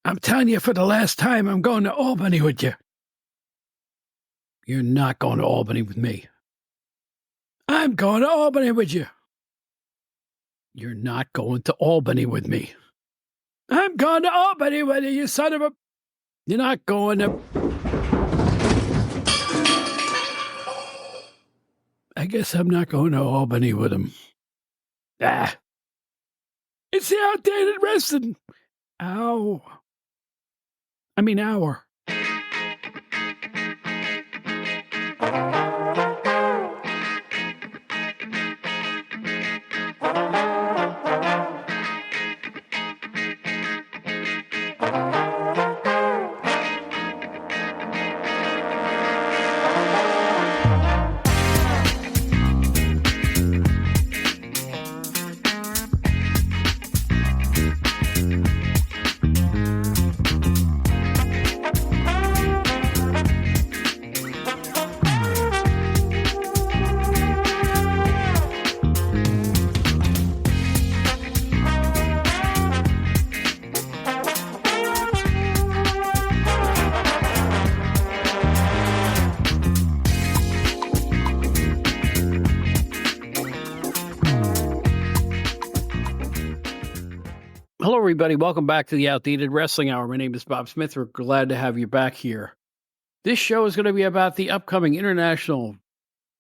I'm telling you for the last time, I'm going to Albany with you. You're not going to Albany with me. I'm going to Albany with you. You're not going to Albany with me. I'm going to Albany with you, you son of a... You're not going to... I guess I'm not going to Albany with him. It's the outdated wrestling. Hour. Hello, everybody. Welcome back to the Outdated Wrestling Hour. My name is Bob Smith. We're glad to have you back here. This show is going to be about the upcoming International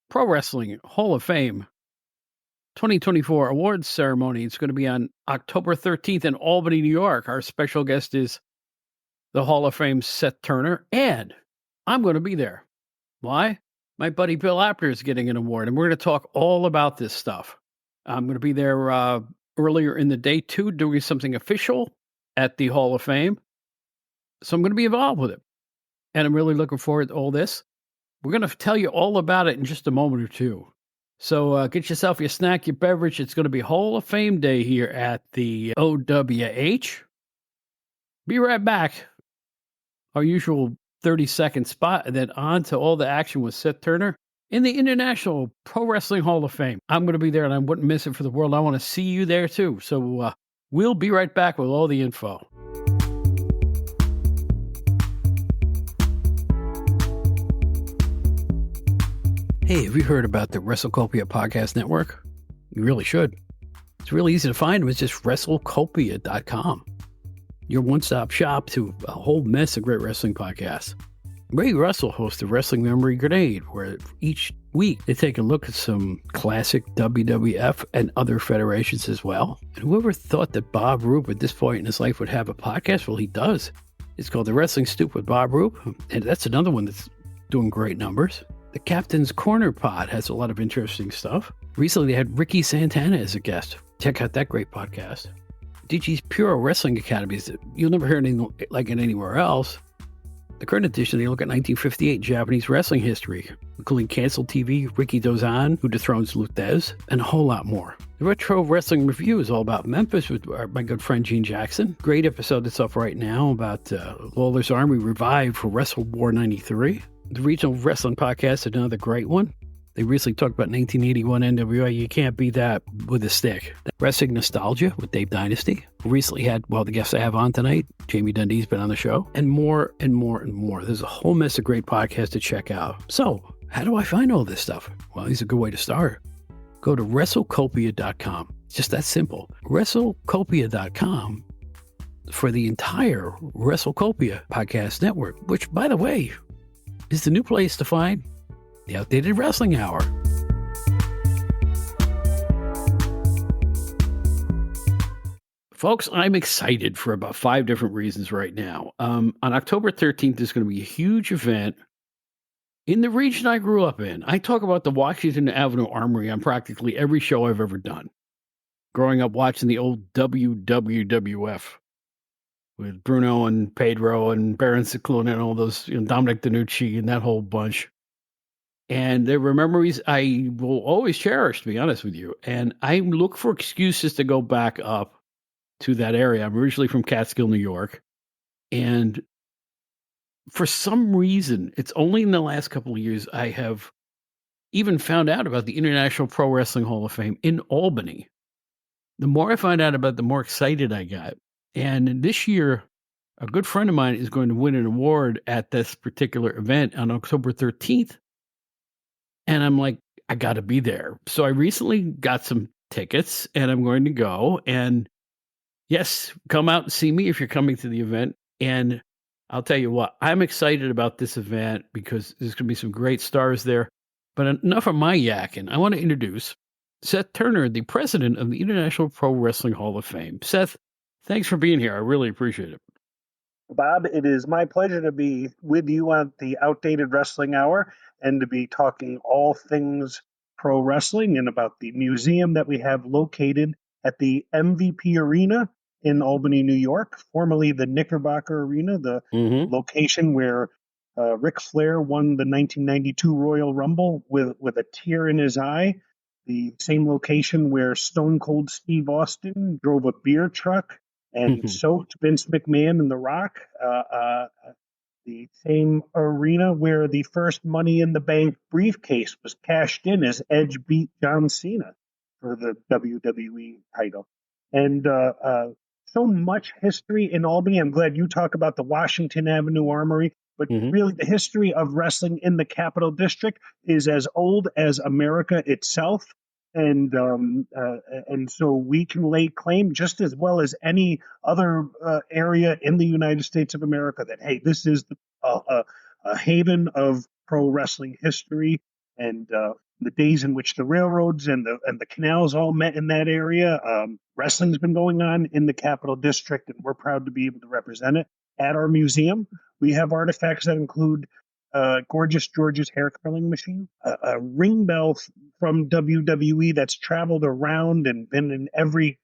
Pro Wrestling Hall of Fame 2024 awards ceremony. It's going to be on October 13th in Albany, New York. Our special guest is the Hall of Fame Seth Turner, and I'm going to be there. Why? My buddy Bill Apter is getting an award, and we're going to talk all about this stuff. I'm going to be there earlier in the day, too, doing something official at the Hall of Fame. So I'm going to be involved with it. And I'm really looking forward to all this. We're going to tell you all about it in just a moment or two. So get yourself your snack, your beverage. It's going to be Hall of Fame Day here at the OWH. Be right back. Our usual 30-second spot, and then on to all the action with Seth Turner in the International Pro Wrestling Hall of Fame. I'm going to be there, and I wouldn't miss it for the world. I want to see you there, too. So we'll be right back with all the info. Hey, have you heard about the WrestleCopia Podcast Network? You really should. It's really easy to find them. It's just WrestleCopia.com. Your one-stop shop to a whole mess of great wrestling podcasts. Ray Russell hosts the Wrestling Memory Grenade, where each week they take a look at some classic WWF and other federations as well. And whoever thought that Bob Roop at this point in his life would have a podcast? Well, he does. It's called The Wrestling Stoop with Bob Roop, and that's another one that's doing great numbers. The Captain's Corner Pod has a lot of interesting stuff. Recently, they had Ricky Santana as a guest. Check out that great podcast. DG's Puro Wrestling Academies, you'll never hear anything like it anywhere else. The current edition, they look at 1958 Japanese wrestling history, including canceled TV, Ricky Dozan, who dethrones Luthez, and a whole lot more. The Retro Wrestling Review is all about Memphis with my good friend Gene Jackson. Great episode that's up right now about Lawler's Army revived for Wrestle War 93. The Regional Wrestling Podcast is another great one. They recently talked about 1981 NWA. You can't beat that with a stick. Wrestling Nostalgia with Dave Dynasty. Recently had, well, the guests I have on tonight, Jamie Dundee's been on the show, and more and more and more. There's a whole mess of great podcasts to check out. So, how do I find all this stuff? Well, it's a good way to start. Go to WrestleCopia.com. It's just that simple. WrestleCopia.com for the entire WrestleCopia podcast network, which, by the way, is the new place to find the Outdated Wrestling Hour. Folks, I'm excited for about 5 different reasons right now. On October 13th, there's going to be a huge event in the region I grew up in. I talk about the Washington Avenue Armory on practically every show I've ever done. Growing up watching the old WWF with Bruno and Pedro and Baron Cicluna and all those, Dominic DeNucci and that whole bunch. And there were memories I will always cherish, to be honest with you. And I look for excuses to go back up to that area. I'm originally from Catskill, New York. And for some reason, it's only in the last couple of years I have even found out about the International Pro Wrestling Hall of Fame in Albany. The more I find out about it, the more excited I got. And this year, a good friend of mine is going to win an award at this particular event on October 13th. And I'm like, I got to be there. So I recently got some tickets and I'm going to go. And yes, come out and see me if you're coming to the event. And I'll tell you what, I'm excited about this event because there's going to be some great stars there. But enough of my yakking. I want to introduce Seth Turner, the president of the International Pro Wrestling Hall of Fame. Seth, thanks for being here. I really appreciate it. Bob, it is my pleasure to be with you on the Outdated Wrestling Hour and to be talking all things pro wrestling and about the museum that we have located at the MVP Arena in Albany, New York, formerly the Knickerbocker Arena, the Mm-hmm. location where Ric Flair won the 1992 Royal Rumble with a tear in his eye, the same location where Stone Cold Steve Austin drove a beer truck and soaked Vince McMahon and The Rock, the same arena where the first Money in the Bank briefcase was cashed in as Edge beat John Cena for the WWE title. And so much history in Albany. I'm glad you talk about the Washington Avenue Armory, but really the history of wrestling in the Capital District is as old as America itself. And so we can lay claim just as well as any other area in the United States of America that, hey, this is a haven of pro wrestling history, and the days in which the railroads and the canals all met in that area. Wrestling's been going on in the Capital District, and we're proud to be able to represent it at our museum. We have artifacts that include Gorgeous George's hair curling machine, a ring bell from WWE that's traveled around and been in every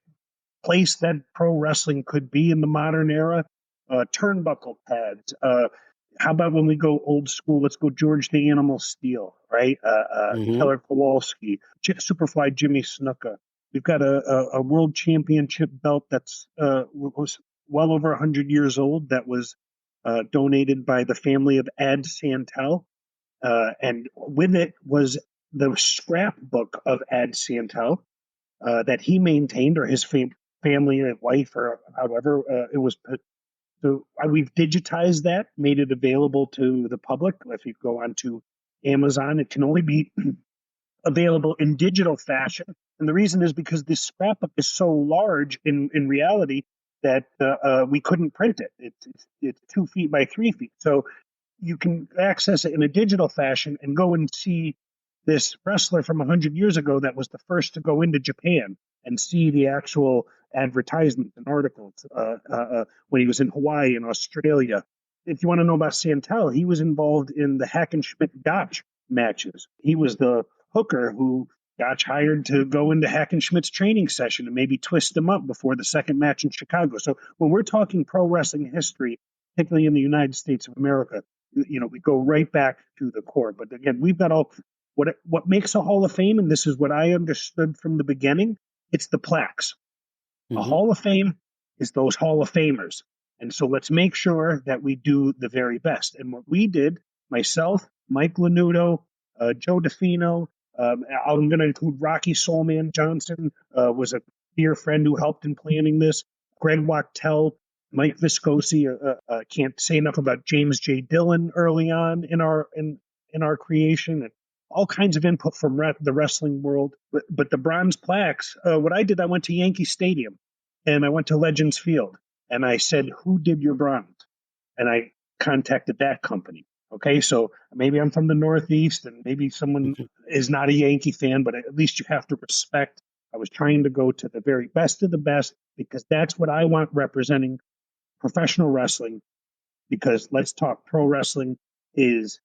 place that pro wrestling could be in the modern era, turnbuckle pads. How about when we go old school? Let's go George the Animal Steel, right? Keller Kowalski, Superfly Jimmy Snuka. We've got a world championship belt that's was well over 100 years old that was donated by the family of Ad Santel. And with it was the scrapbook of Ad Santel that he maintained, or his family or wife, or however it was put. So we've digitized that, made it available to the public. If you go onto Amazon, it can only be available in digital fashion. And the reason is because this scrapbook is so large in reality that we couldn't print it. It's 2 feet by 3 feet. So you can access it in a digital fashion and go and see this wrestler from 100 years ago that was the first to go into Japan and see the actual advertisements and articles when he was in Hawaii and Australia. If you want to know about Santel, he was involved in the Hackenschmidt Gotch matches. He was the hooker who Gotch hired to go into Hackenschmidt's training session and maybe twist him up before the second match in Chicago. So when we're talking pro wrestling history, particularly in the United States of America, we go right back to the core. But again, we've got all what makes a Hall of Fame, and this is what I understood from the beginning. It's the plaques. A Hall of Fame is those Hall of Famers. And so let's make sure that we do the very best. And what we did, myself, Mike Lanuto, Joe DeFino, I'm going to include Rocky Soulman Johnson, was a dear friend who helped in planning this. Greg Wachtel, Mike Viscosi. Can't say enough about James J. Dillon early on in our creation, and all kinds of input from the wrestling world. But the bronze plaques, what I did, I went to Yankee Stadium and I went to Legends Field and I said, "Who did your bronze?" And I contacted that company. Okay, so maybe I'm from the Northeast and maybe someone is not a Yankee fan, but at least you have to respect. I was trying to go to the very best of the best because that's what I want representing professional wrestling. Because let's talk, pro wrestling is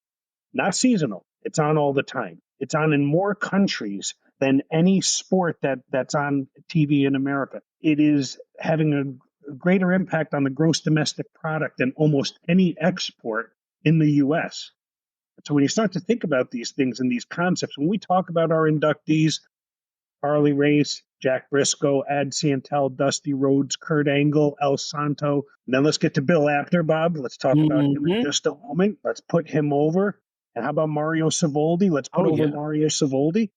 not seasonal. It's on all the time. It's on in more countries than any sport that's on TV in America. It is having a greater impact on the gross domestic product than almost any export in the U.S. So when you start to think about these things and these concepts, when we talk about our inductees, Harley Race, Jack Brisco, Ad Santel, Dusty Rhodes, Kurt Angle, El Santo. And then let's get to Bill Apter, Bob. Let's talk about him in just a moment. Let's put him over. And how about Mario Savoldi? Let's put over Mario Savoldi.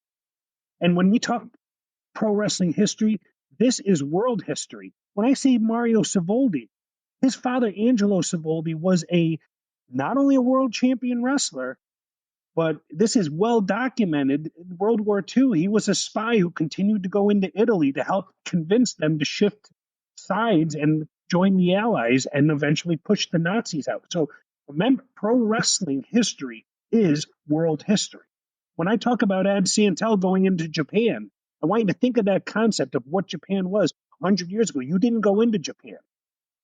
And when we talk pro wrestling history, this is world history. When I say Mario Savoldi, His father, Angelo Savoldi, was not only a world champion wrestler, but this is well documented. In World War II, he was a spy who continued to go into Italy to help convince them to shift sides and join the Allies and eventually push the Nazis out. So remember, pro wrestling history is world history. When I talk about Ad Santel going into Japan, I want you to think of that concept of what Japan was 100 years ago. You didn't go into Japan.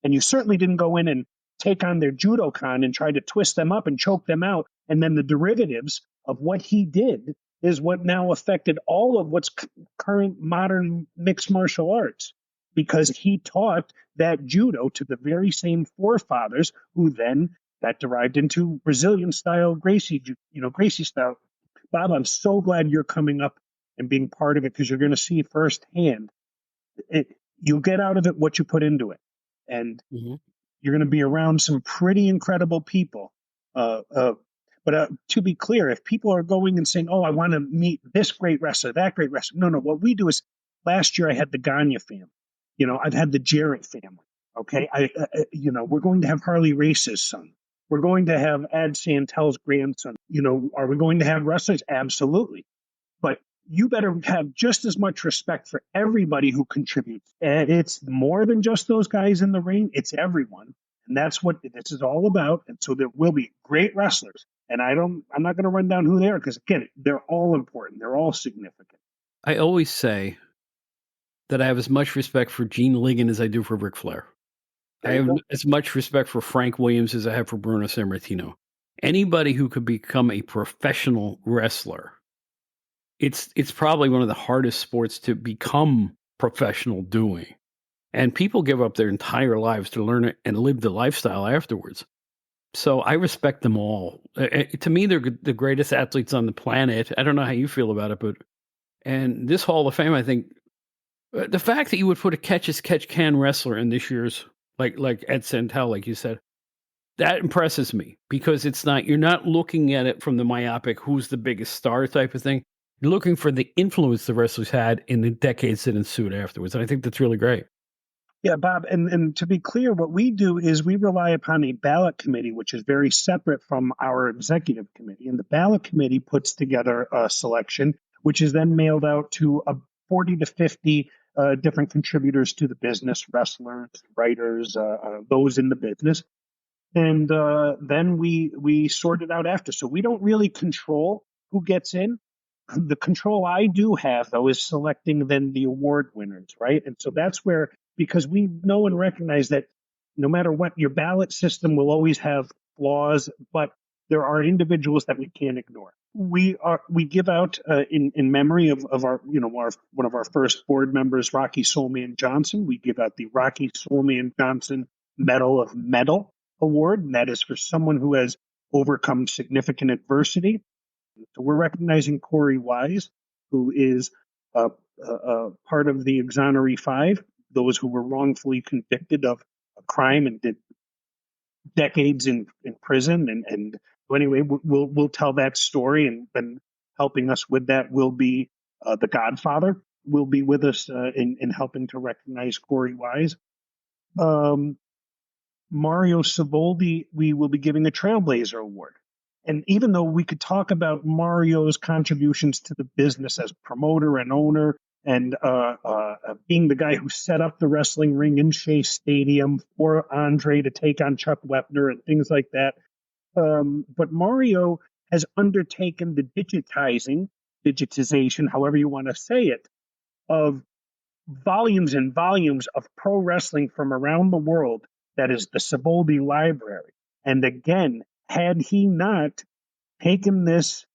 And you certainly didn't go in and take on their judokan and try to twist them up and choke them out. And then the derivatives of what he did is what now affected all of what's current modern mixed martial arts, because he taught that judo to the very same forefathers who then that derived into Brazilian style Gracie style. Bob, I'm so glad you're coming up and being part of it, because you're going to see firsthand. You get out of it what you put into it, and Mm-hmm. you're going to be around some pretty incredible people. But to be clear, if people are going and saying, "Oh, I want to meet this great wrestler, that great wrestler," no. What we do is, last year I had the Gagne family. I've had the Jarrett family. Okay, we're going to have Harley Race's son. We're going to have Ad Santel's grandson. Are we going to have wrestlers? Absolutely. But you better have just as much respect for everybody who contributes. And it's more than just those guys in the ring, it's everyone. And that's what this is all about. And so there will be great wrestlers. And I'm not going to run down who they are, because again, they're all important. They're all significant. I always say that I have as much respect for Gene Ligon as I do for Ric Flair. I have as much respect for Frank Williams as I have for Bruno Sammartino. Anybody who could become a professional wrestler, it's probably one of the hardest sports to become professional doing. And people give up their entire lives to learn it and live the lifestyle afterwards. So I respect them all. To me, they're the greatest athletes on the planet. I don't know how you feel about it, and this Hall of Fame, I think, the fact that you would put a catch-as-catch-can wrestler in this year's, like Ed Santel, like you said, that impresses me, because you're not looking at it from the myopic, who's the biggest star type of thing. You're looking for the influence the wrestlers had in the decades that ensued afterwards. And I think that's really great. Yeah, Bob, and to be clear, what we do is we rely upon a ballot committee, which is very separate from our executive committee. And the ballot committee puts together a selection, which is then mailed out to 40 to 50 different contributors to the business, wrestlers, writers, those in the business. And then we sort it out after. So we don't really control who gets in. The control I do have, though, is selecting then the award winners, right? And so that's where, because we know and recognize that no matter what, your ballot system will always have flaws, but there are individuals that we can't ignore. We give out in memory of our one of our first board members, Rocky Soulman Johnson. We give out the Rocky Soulman Johnson Medal of Metal Award, and that is for someone who has overcome significant adversity. So we're recognizing Corey Wise, who is part of the Exoneree Five, those who were wrongfully convicted of a crime and did decades in prison. And so anyway, we'll tell that story, and helping us with that will be the Godfather will be with us in helping to recognize Corey Wise. Mario Savoldi, we will be giving a Trailblazer Award. And even though we could talk about Mario's contributions to the business as promoter and owner, and being the guy who set up the wrestling ring in Shea Stadium for Andre to take on Chuck Wepner and things like that, but Mario has undertaken the digitization, however you want to say it, of volumes and volumes of pro wrestling from around the world. That is the Savoldi Library. And again, had he not taken this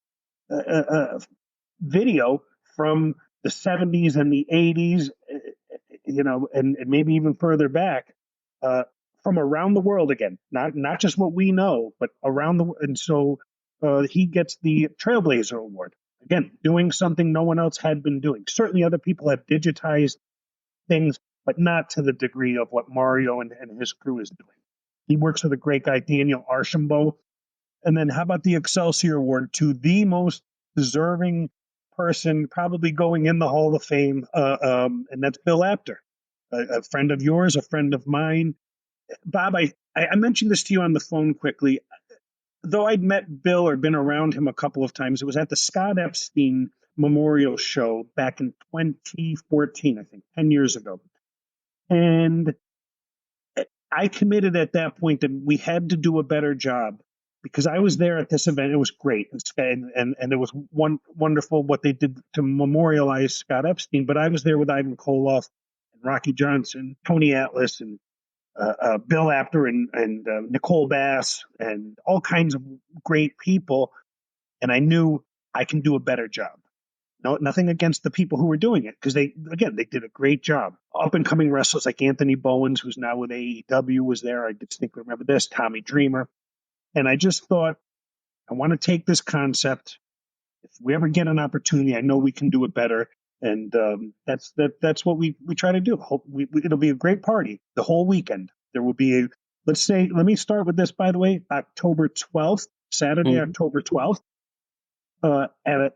video from the 70s and the 80s, and maybe even further back, from around the world again, not just what we know, but around the world. And so he gets the Trailblazer Award. Again, doing something no one else had been doing. Certainly other people have digitized things, but not to the degree of what Mario and his crew is doing. He works with a great guy, Daniel Archambault. And then how about the Excelsior Award to the most deserving person, probably going in the Hall of Fame, and that's Bill Apter, a friend of yours, a friend of mine. Bob, I mentioned this to you on the phone quickly. Though I'd met Bill or been around him a couple of times, it was at the Scott Epstein Memorial Show back in 2014, I think, 10 years ago. And I committed at that point that we had to do a better job because I was there at this event. It was great. And it was wonderful what they did to memorialize Scott Epstein. But I was there with Ivan Koloff and Rocky Johnson, Tony Atlas, and Bill Apter and Nicole Bass and all kinds of great people. And I knew I can do a better job. No, nothing against the people who were doing it because they did a great job. Up and coming wrestlers like Anthony Bowens, who's now with AEW, was there. I distinctly remember this. Tommy Dreamer. And I just thought, I want to take this concept. If we ever get an opportunity, I know we can do it better. And that's what we try to do. It'll be a great party the whole weekend. There will be let me start with this, by the way, October 12th, Saturday, October 12th, at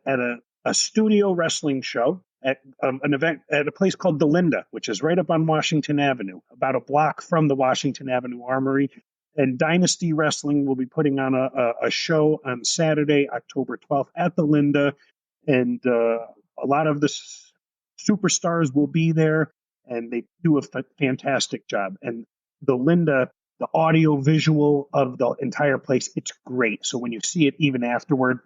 a studio wrestling show at an event at a place called the Linda, which is right up on Washington Avenue, about a block from the Washington Avenue Armory. And Dynasty Wrestling will be putting on a show on Saturday, October 12th at the Linda. And a lot of the superstars will be there, and they do a fantastic job. And the Linda, the audio visual of the entire place, it's great. So when you see it even afterward,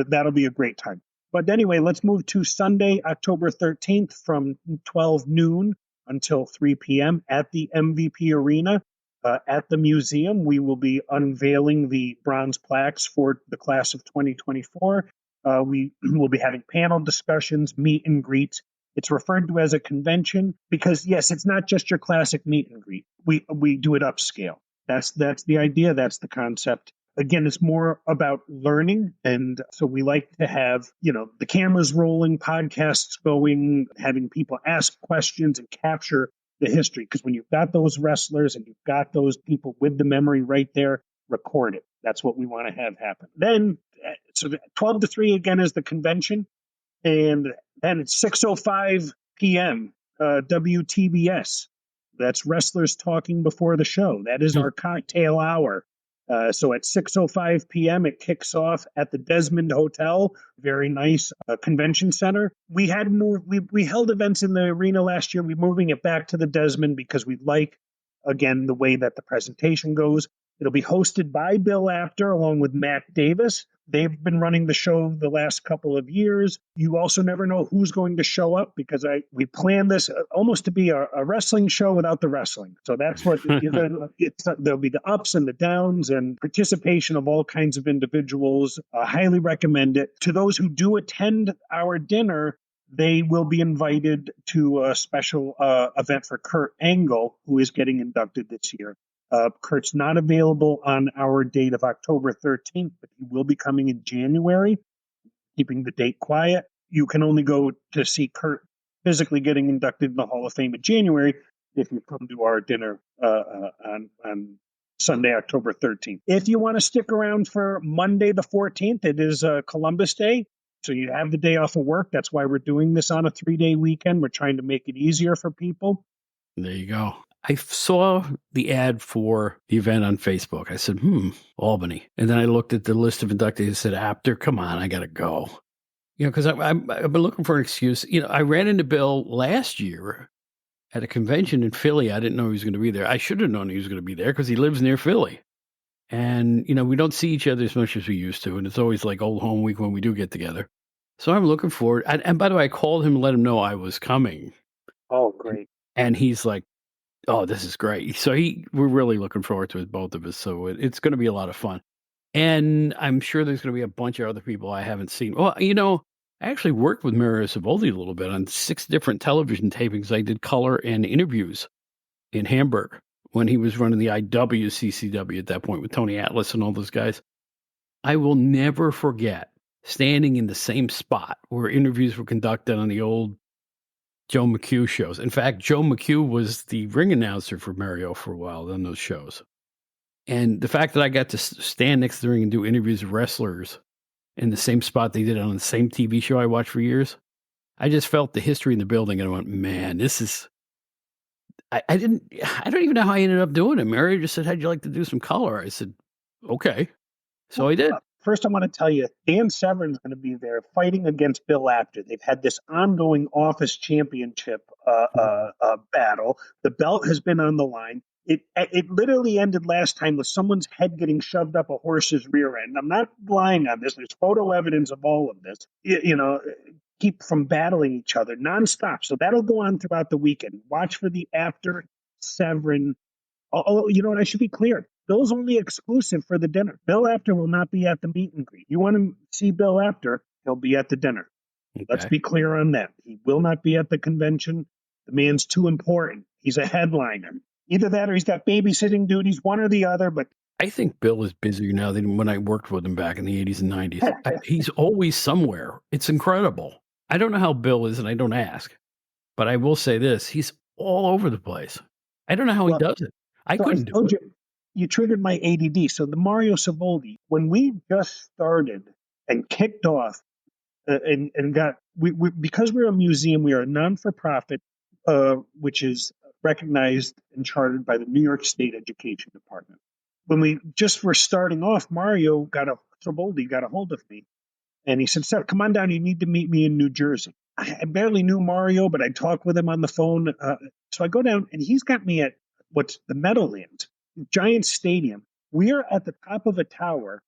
that'll be a great time. But anyway, let's move to Sunday, October 13th from 12 noon until 3 p.m. at the MVP Arena. At the museum, we will be unveiling the bronze plaques for the class of 2024. We will be having panel discussions, meet and greets. It's referred to as a convention because, yes, it's not just your classic meet and greet. We do it upscale. That's the idea. That's the concept. Again, it's more about learning. And so we like to have, the cameras rolling, podcasts going, having people ask questions and capture the history. Because when you've got those wrestlers and you've got those people with the memory right there, record it. That's what we want to have happen. Then, so 12 to 3 again is the convention. And then it's 6:05 p.m., WTBS. That's Wrestlers Talking Before the Show. That is our cocktail hour. So at 6:05 p.m., it kicks off at the Desmond Hotel, very nice convention center. We held events in the arena last year. We're moving it back to the Desmond because we like, again, the way that the presentation goes. It'll be hosted by Bill Apter along with Matt Davis. They've been running the show the last couple of years. You also never know who's going to show up because we planned this almost to be a wrestling show without the wrestling. So that's what there'll be the ups and the downs and participation of all kinds of individuals. I highly recommend it. To those who do attend our dinner, they will be invited to a special event for Kurt Angle, who is getting inducted this year. Kurt's not available on our date of October 13th, but he will be coming in January, keeping the date quiet. You can only go to see Kurt physically getting inducted in the Hall of Fame in January if you come to our dinner on Sunday, October 13th. If you want to stick around for Monday the 14th, it is Columbus Day. So you have the day off of work. That's why we're doing this on a 3-day weekend. We're trying to make it easier for people. There you go. I saw the ad for the event on Facebook. I said, Albany. And then I looked at the list of inductees and said, Apter, come on, I got to go. Because I've been looking for an excuse. I ran into Bill last year at a convention in Philly. I didn't know he was going to be there. I should have known he was going to be there because he lives near Philly. And, we don't see each other as much as we used to. And it's always like old home week when we do get together. So I'm looking forward. And by the way, I called him and let him know I was coming. Oh, great. And he's like, oh, this is great. So we're really looking forward to it, both of us. So it's going to be a lot of fun. And I'm sure there's going to be a bunch of other people I haven't seen. Well, I actually worked with Mario Savoldi a little bit on 6 different television tapings. I did color and interviews in Hamburg when he was running the IWCCW at that point with Tony Atlas and all those guys. I will never forget standing in the same spot where interviews were conducted on the old Joe McHugh shows. In fact, Joe McHugh was the ring announcer for Mario for a while on those shows. And the fact that I got to stand next to the ring and do interviews with wrestlers in the same spot they did on the same TV show I watched for years, I just felt the history in the building and I went, man, I don't even know how I ended up doing it. Mary just said, "How'd you like to do some color?" I said, "Okay." So I did. First, I want to tell you, Dan Severn's going to be there fighting against Bill Apter. They've had this ongoing office championship battle. The belt has been on the line. It literally ended last time with someone's head getting shoved up a horse's rear end. I'm not lying on this. There's photo evidence of all of this. Keep from battling each other nonstop. So that'll go on throughout the weekend. Watch for the Apter Severn. Oh, you know what? I should be clear. Bill's only exclusive for the dinner. Bill Apter will not be at the meet and greet. You want to see Bill Apter, he'll be at the dinner. Let's Okay. be clear on that. He will not be at the convention. The man's too important. He's a headliner. Either that or he's got babysitting duties, one or the other. But I think Bill is busier now than when I worked with him back in the 80s and 90s. He's always somewhere. It's incredible. I don't know how Bill is, and I don't ask. But I will say this, he's all over the place. I don't know how he does it. I so couldn't do told it. you triggered my ADD. So the Mario Savoldi, when we just started and kicked off, and got we because we're a museum, we are a non-for-profit, which is recognized and chartered by the New York State Education Department. When we just were starting off, Mario Savoldi got a hold of me, and he said, "Seth, come on down. You need to meet me in New Jersey." I barely knew Mario, but I talked with him on the phone. So I go down, and he's got me at what's the Meadowlands, giant stadium. We are at the top of a tower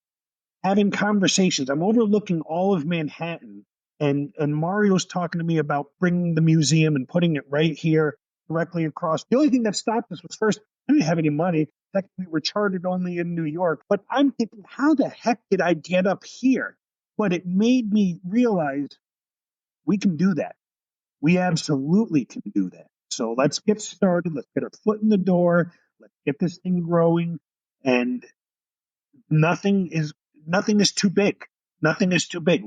having conversations. I'm overlooking all of Manhattan, and Mario's talking to me about bringing the museum and putting it right here, directly across. The only thing that stopped us was first, I didn't have any money. Second, we were chartered only in New York. But I'm thinking, how the heck did I get up here? But it made me realize we can do that. We absolutely can do that. So let's get started. Let's get our foot in the door. Let's get this thing growing. And nothing is too big. Nothing is too big.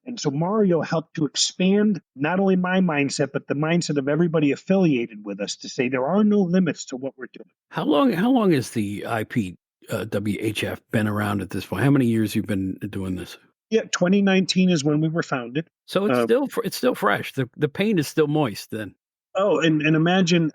And so Mario helped to expand not only my mindset, but the mindset of everybody affiliated with us to say there are no limits to what we're doing. How long has the IPWHF been around at this point? How many years you've been doing this? Yeah, 2019 is when we were founded. So it's still fresh. The paint is still moist then. Oh, and imagine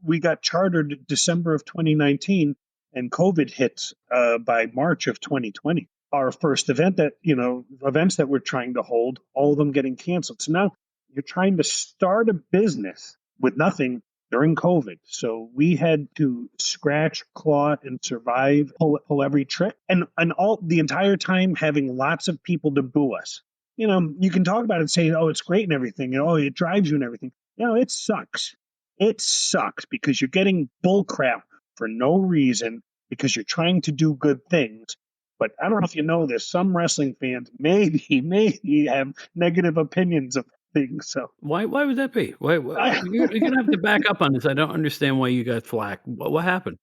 we got chartered December of 2019, and COVID hits by March of 2020. Our first events that we're trying to hold, all of them getting canceled. So now you're trying to start a business with nothing during COVID. So we had to scratch, claw, and survive, pull every trick, and all the entire time having lots of people to boo us. You can talk about it and say, "Oh, it's great and everything," and "Oh, it drives you and everything." It sucks. It sucks because you're getting bull crap for no reason because you're trying to do good things. But I don't know if you know this, some wrestling fans maybe have negative opinions of things. So Why would that be? Why you're gonna have to back up on this. I don't understand why you got flack. What happened?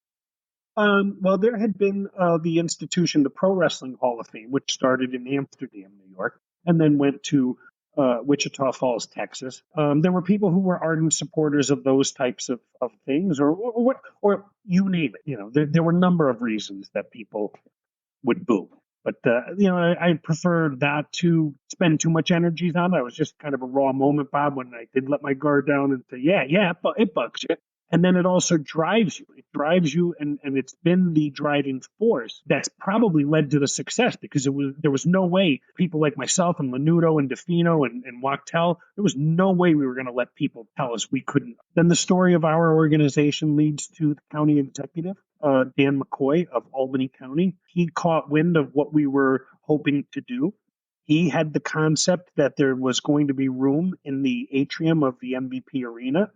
well, there had been the institution, the Pro Wrestling Hall of Fame, which started in Amsterdam, New York, and then went to Wichita Falls, Texas. There were people who were ardent supporters of those types of things, or you name it. There were a number of reasons that people would boo. But I prefer not to spend too much energy on it. It was just kind of a raw moment, Bob, when I did let my guard down and say, yeah, but it bugs you. And then it also drives you. It drives you, and it's been the driving force that's probably led to the success because there was no way people like myself and Menudo and DeFino and Wachtel, there was no way we were going to let people tell us we couldn't. Then the story of our organization leads to the county executive, Dan McCoy of Albany County. He caught wind of what we were hoping to do. He had the concept that there was going to be room in the atrium of the MVP arena,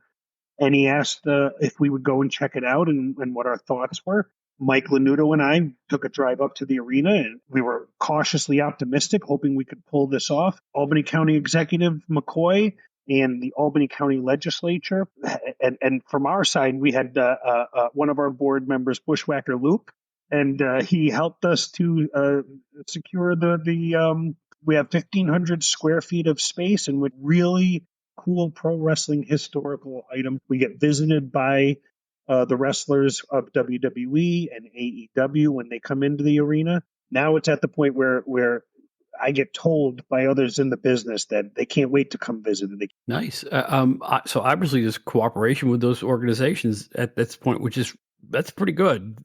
and he asked if we would go and check it out and what our thoughts were. Mike Lanuto and I took a drive up to the arena, and we were cautiously optimistic, hoping we could pull this off. Albany County Executive McCoy and the Albany County Legislature, and from our side, we had one of our board members, Bushwhacker Luke, and he helped us to secure the we have 1,500 square feet of space, and with really cool pro wrestling historical items. We get visited by the wrestlers of WWE and AEW when they come into the arena. Now it's at the point where I get told by others in the business that they can't wait to come visit. Nice. So obviously there's cooperation with those organizations at this point, that's pretty good.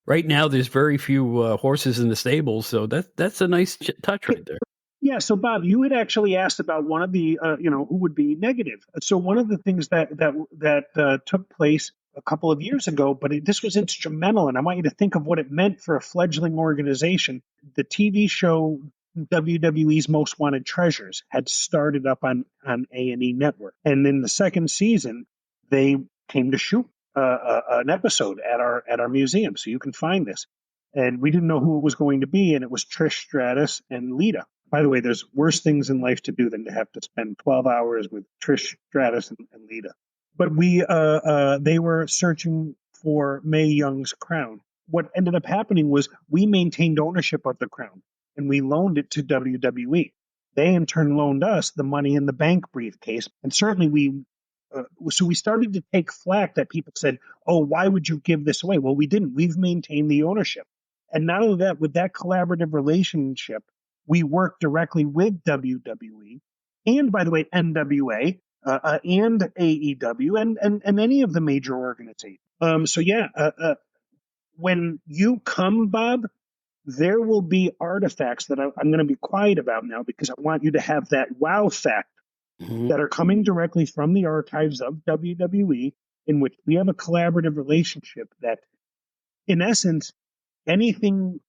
Right now there's very few horses in the stables, so that's a nice touch right there. Yeah, so Bob, you had actually asked about one of the, who would be negative. So one of the things that took place a couple of years ago, but this was instrumental, and I want you to think of what it meant for a fledgling organization. The TV show WWE's Most Wanted Treasures had started up on A&E Network, and in the second season, they came to shoot an episode at our museum, so you can find this. And we didn't know who it was going to be, and it was Trish Stratus and Lita. By the way, there's worse things in life to do than to have to spend 12 hours with Trish Stratus and Lita. But they were searching for Mae Young's crown. What ended up happening was we maintained ownership of the crown, and we loaned it to WWE. They in turn loaned us the money in the bank briefcase, and certainly so we started to take flack that people said, "Oh, why would you give this away?" Well, we didn't. We've maintained the ownership. And not only that, with that collaborative relationship, we work directly with WWE and, by the way, NWA and AEW and any of the major organizations. When you come, Bob, there will be artifacts that I'm going to be quiet about now because I want you to have that wow factor that are coming directly from the archives of WWE, in which we have a collaborative relationship that, in essence, anything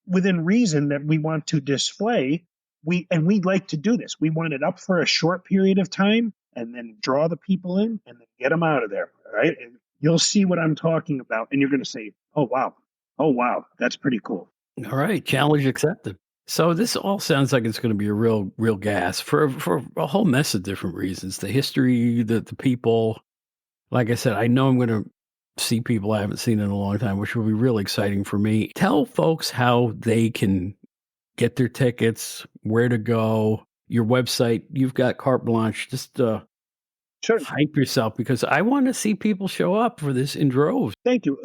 within reason that we want to display, we'd like to do this. We want it up for a short period of time and then draw the people in and then get them out of there. All right. And you'll see what I'm talking about. And you're going to say, oh, wow, that's pretty cool. All right. Challenge accepted. So this all sounds like it's going to be a real gas for a whole mess of different reasons. The history, the people. Like I said, I know I'm going to see people I haven't seen in a long time, which will be really exciting for me. Tell folks how they can get their tickets, where to go, your website. You've got carte blanche. Just Sure. hype yourself because I want to see people show up for this in droves. Thank you.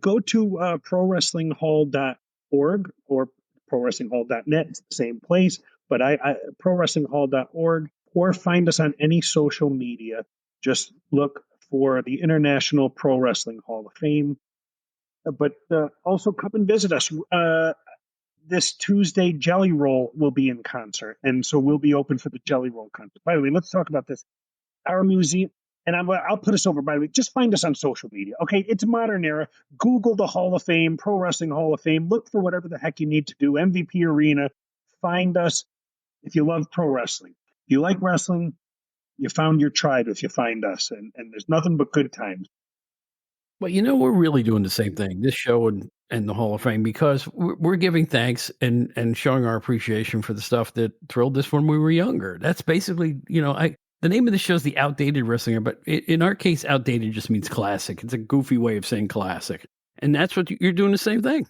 Go to prowrestlinghall.org or prowrestlinghall.net. It's the same place, but prowrestlinghall.org, or find us on any social media. Just look for the International Pro Wrestling Hall of Fame. But also come and visit us. This Tuesday, Jelly Roll will be in concert, and so we'll be open for the Jelly Roll concert. By the way, let's talk about this. Our museum, and I'll put us over, by the way, just find us on social media. Okay, it's a modern era. Google the Hall of Fame, Pro Wrestling Hall of Fame. Look for whatever the heck you need to do. MVP Arena. Find us if you love pro wrestling. If you like wrestling, you found your tribe if you find us, and there's nothing but good times. Well, we're really doing the same thing, this show and the Hall of Fame, because we're giving thanks and showing our appreciation for the stuff that thrilled us when we were younger. That's basically, the name of the show is The Outdated Wrestler, but in our case, outdated just means classic. It's a goofy way of saying classic. And that's what you're doing the same thing.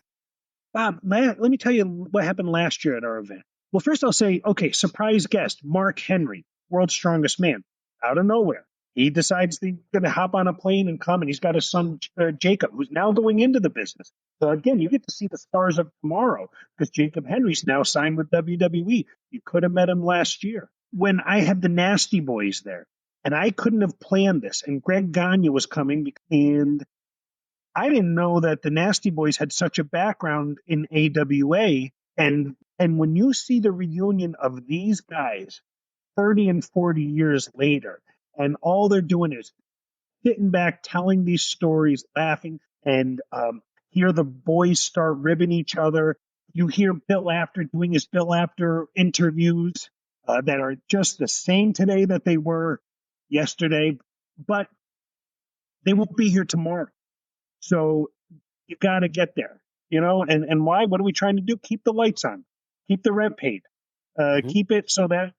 Bob, let me tell you what happened last year at our event. Well, first I'll say, okay, surprise guest, Mark Henry, World's Strongest Man, out of nowhere. He decides he's going to hop on a plane and come, and he's got his son, Jacob, who's now going into the business. So again, you get to see the stars of tomorrow because Jacob Henry's now signed with WWE. You could have met him last year. When I had the Nasty Boys there, and I couldn't have planned this, and Greg Gagne was coming, and I didn't know that the Nasty Boys had such a background in AWA, and when you see the reunion of these guys 30 and 40 years later, and all they're doing is sitting back, telling these stories, laughing, and hear the boys start ribbing each other. You hear Bill Apter doing his Bill Apter interviews that are just the same today that they were yesterday, but they won't be here tomorrow. So you got to get there, and why? What are we trying to do? Keep the lights on, keep the rent paid, keep it so that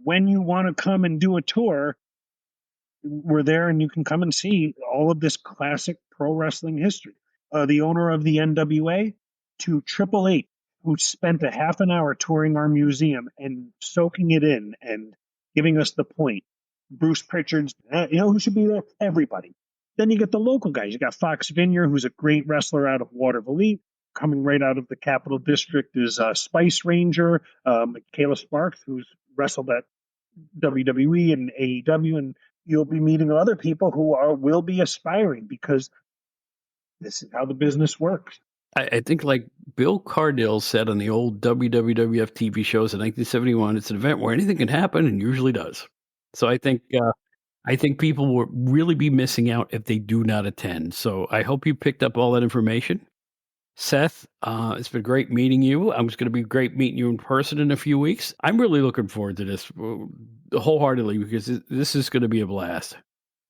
when you want to come and do a tour, we're there and you can come and see all of this classic pro wrestling history. The owner of the NWA to Triple H, who spent a half an hour touring our museum and soaking it in and giving us the point. Bruce Pritchard's, who should be there? Everybody. Then you get the local guys. You got Fox Vineyard, who's a great wrestler out of Waterville. coming right out of the Capital District is Spice Ranger, Michaela Sparks, who's wrestled at WWE and AEW, and you'll be meeting other people who will be aspiring, because this is how the business works. I think, like Bill Cardell said on the old WWF TV shows in 1971, it's an event where anything can happen, and usually does. So I think people will really be missing out if they do not attend. So I hope you picked up all that information. Seth, it's been great meeting you. It's going to be great meeting you in person in a few weeks. I'm really looking forward to this wholeheartedly, because this is going to be a blast.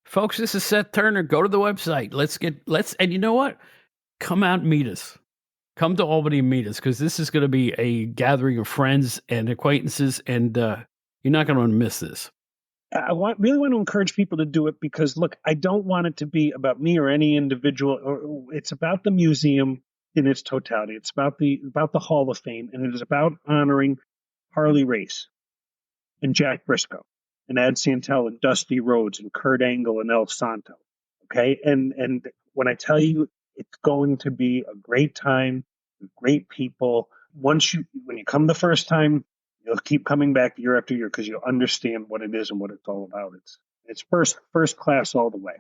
Folks, this is Seth Turner. Go to the website. And you know what? Come out and meet us. Come to Albany and meet us, because this is going to be a gathering of friends and acquaintances, and you're not going to want to miss this. I really want to encourage people to do it, because, look, I don't want it to be about me or any individual. It's about the museum in its totality. It's about the Hall of Fame, and it is about honoring Harley Race and Jack Brisco and Ed Santel and Dusty Rhodes and Kurt Angle and El Santo. Okay, and when I tell you, it's going to be a great time with great people. When you come the first time, you'll keep coming back year after year, because you'll understand what it is and what it's all about. It's first class all the way.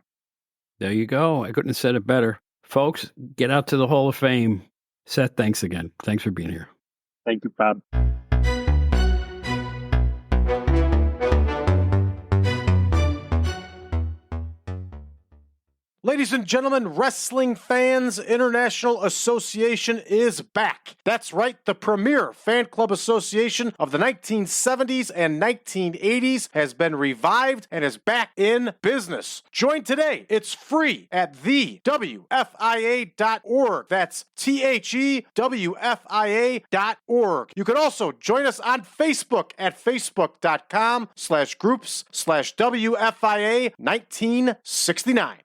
There you go. I couldn't have said it better. Folks, get out to the Hall of Fame. Seth, thanks again. Thanks for being here. Thank you, Bob. Ladies and gentlemen, Wrestling Fans International Association is back. That's right, the premier fan club association of the 1970s and 1980s has been revived and is back in business. Join today. It's free at thewfia.org. That's thewfia.org. You can also join us on Facebook at facebook.com/groups/WFIA 1969.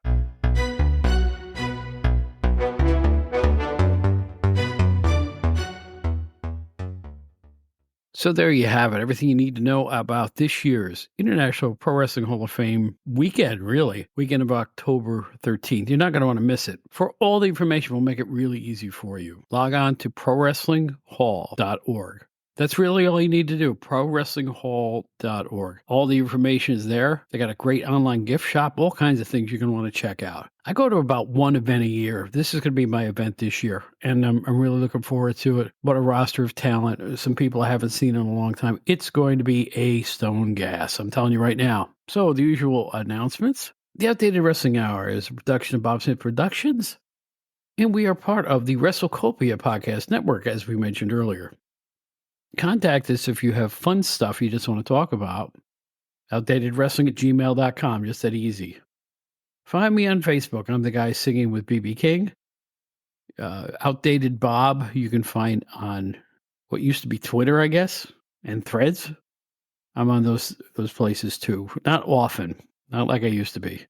So there you have it. Everything you need to know about this year's International Pro Wrestling Hall of Fame weekend of October 13th. You're not going to want to miss it. For all the information, we'll make it really easy for you. Log on to prowrestlinghall.org. That's really all you need to do, prowrestlinghall.org. All the information is there. They got a great online gift shop, all kinds of things you're going to want to check out. I go to about one event a year. This is going to be my event this year, and I'm really looking forward to it. What a roster of talent, some people I haven't seen in a long time. It's going to be a stone gas, I'm telling you right now. So the usual announcements. The Outdated Wrestling Hour is a production of Bob Smith Productions, and we are part of the WrestleCopia Podcast Network, as we mentioned earlier. Contact us if you have fun stuff you just want to talk about. OutdatedWrestling@gmail.com, just that easy. Find me on Facebook. I'm the guy singing with BB King. Outdated Bob, you can find on what used to be Twitter, I guess, and Threads. I'm on those places too. Not often, not like I used to be.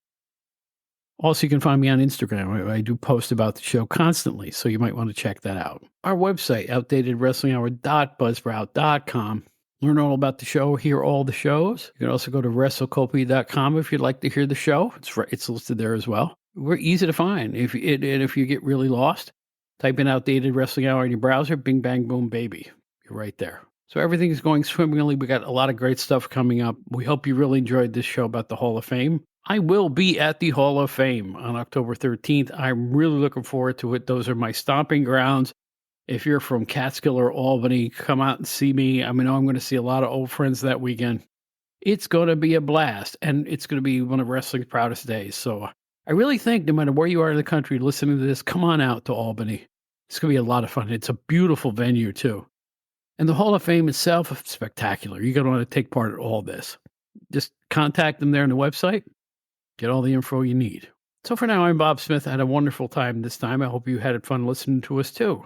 Also, you can find me on Instagram. I do post about the show constantly, so you might want to check that out. Our website, outdatedwrestlinghour.buzzsprout.com. Learn all about the show, hear all the shows. You can also go to WrestleCopia.com if you'd like to hear the show. It's listed there as well. We're easy to find. If you get really lost, type in Outdated Wrestling Hour in your browser, bing, bang, boom, baby. You're right there. So everything is going swimmingly. We got a lot of great stuff coming up. We hope you really enjoyed this show about the Hall of Fame. I will be at the Hall of Fame on October 13th. I'm really looking forward to it. Those are my stomping grounds. If you're from Catskill or Albany, come out and see me. I mean, I'm going to see a lot of old friends that weekend. It's going to be a blast, and it's going to be one of wrestling's proudest days. So I really think no matter where you are in the country listening to this, come on out to Albany. It's going to be a lot of fun. It's a beautiful venue, too. And the Hall of Fame itself is spectacular. You're going to want to take part in all this. Just contact them there on the website. Get all the info you need. So for now, I'm Bob Smith. I had a wonderful time this time. I hope you had fun listening to us, too.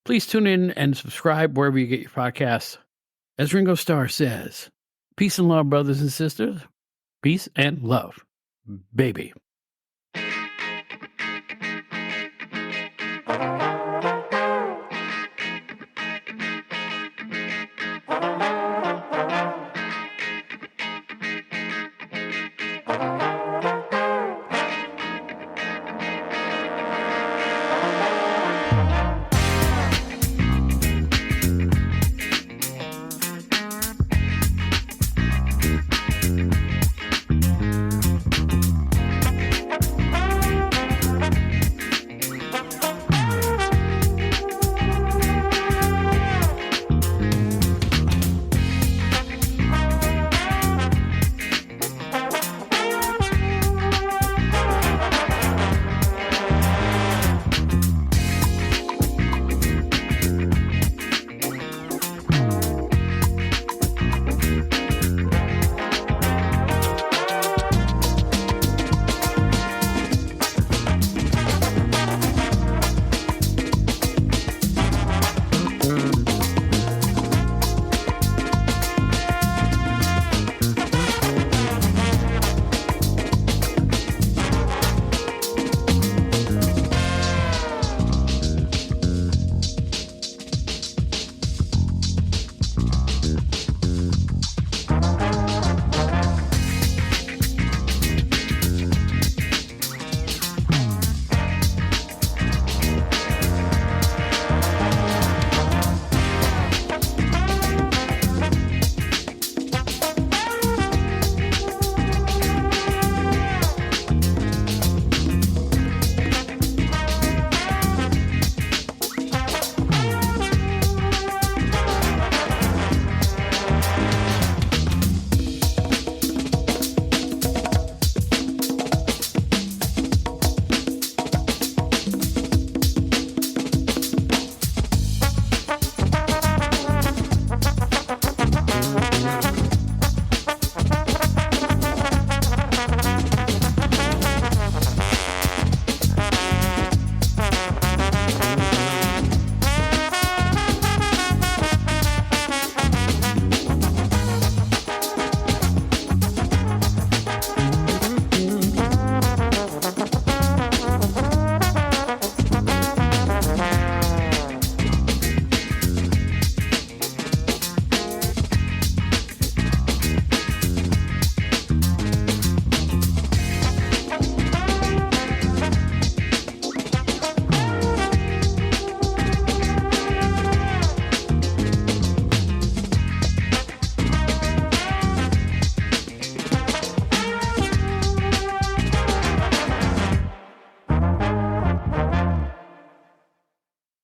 Please tune in and subscribe wherever you get your podcasts. As Ringo Starr says, peace and love, brothers and sisters. Peace and love, baby.